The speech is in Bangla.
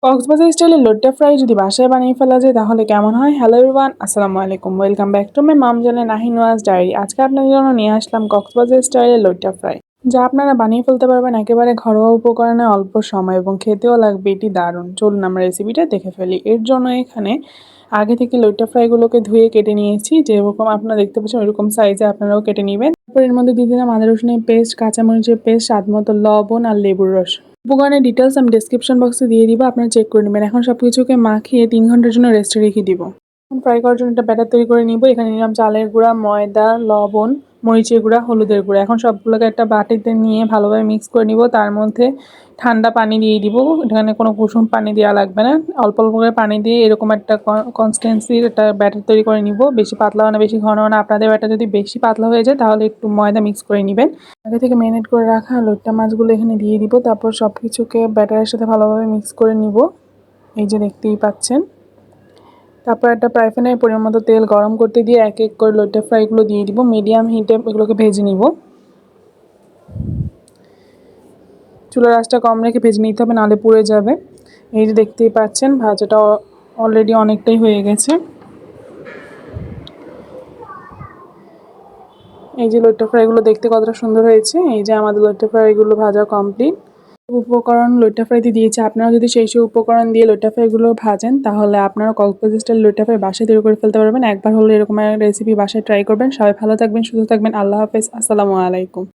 কক্সবাজার স্টাইলের লইট্টা ফ্রাই যদি বাসায় বানিয়ে ফেলা যায় তাহলে কেমন হয়? হ্যালো এভরিওয়ান, আসসালামু আলাইকুম। Welcome back to my mom channel Nahin was diary. আজকে আপনাদের জন্য নিয়ে আসলাম কক্সবাজার স্টাইলের লইট্টা ফ্রাই, যা আপনারা বানিয়ে ফেলতে পারবেন একেবারে ঘরোয়া উপকরণে অল্প সময়, এবং খেতেও লাগবে এটি দারুণ। চলুন আমরা রেসিপিটা দেখে ফেলি। এর জন্য এখানে আগে থেকে লইট্টা ফ্রাইগুলোকে ধুয়ে কেটে নিয়েছি, যেরকম আপনারা দেখতে পাচ্ছেন ওইরকম সাইজে আপনারাও কেটে নেবেন। তারপর এর মধ্যে দিয়ে দিলাম আদা রসুনের পেস্ট, কাঁচামরিচের পেস্ট, স্বাদ মতো লবণ আর লেবুর রস। উপকরণের ডিটেলস আমি ডেসক্রিপশন বক্সে দিয়ে দিব, আপনারা চেক করে নেবেন। এখন সব কিছুকে মাখিয়ে 3 ঘন্টার জন্য রেস্টে রেখে দিব। ফ্রাই করার জন্য একটা ব্যাটার তৈরি করে নিব। এখানে নিলাম চালের গুঁড়া, ময়দা, লবণ, মরিচের গুঁড়া, হলুদের গুঁড়া। এখন সবগুলোকে একটা বাটিতে নিয়ে ভালোভাবে মিক্স করে নিব। তার মধ্যে ঠান্ডা পানি দিয়ে দিব। এখানে কোনো কুসুম পানি দেওয়া লাগবে না, অল্প অল্প করে পানি দিয়ে এরকম একটা কনসিস্টেন্সির একটা ব্যাটার তৈরি করে নিব। বেশি পাতলাও না বেশি ঘনও না। আপনাদের ব্যাটার যদি বেশি পাতলা হয়ে যায় তাহলে একটু ময়দা মিক্স করে নেবেন। আগে থেকে ম্যারিনেট করে রাখা লইট্টা মাছগুলো এখানে দিয়ে দিব। তারপর সব কিছুকে ব্যাটারের সাথে ভালোভাবে মিক্স করে নিব, এই যে দেখতেই পাচ্ছেন। তারপর একটা ফ্রাই প্যানে পরিমাণ মতো তেল গরম করতে দিয়ে এক এক করে লইট্টা ফ্রাইগুলো দিয়ে দিব। মিডিয়াম হিটে এগুলোকে ভেজে নিব। চুলার আঁচটা কম রেখে ভেজে নিতে হবে, নাহলে পুড়ে যাবে। এই যে দেখতেই পাচ্ছেন ভাজাটা অলরেডি অনেকটাই হয়ে গেছে। এই যে লইট্টা ফ্রাইগুলো দেখতে কতটা সুন্দর হয়েছে। এই যে আমাদের লইট্টা ফ্রাইগুলো ভাজা কমপ্লিট। উপকরণ লইট্টা ফ্রাইতে দিয়েছে। আপনারা যদি সেই উপকরণ দিয়ে লইট্টা ফ্রাইগুলো ভাজেন তাহলে আপনারা কক্সবাজার স্টাইল লইট্টা ফ্রাই বাসায় তৈরি করে ফেলতে পারবেন। একবার হলে এরকম রেসিপি বাসায় ট্রাই করবেন। সবাই ভালো থাকবেন, সুস্থ থাকবেন। আল্লাহ হাফেজ, আসসালামু আলাইকুম।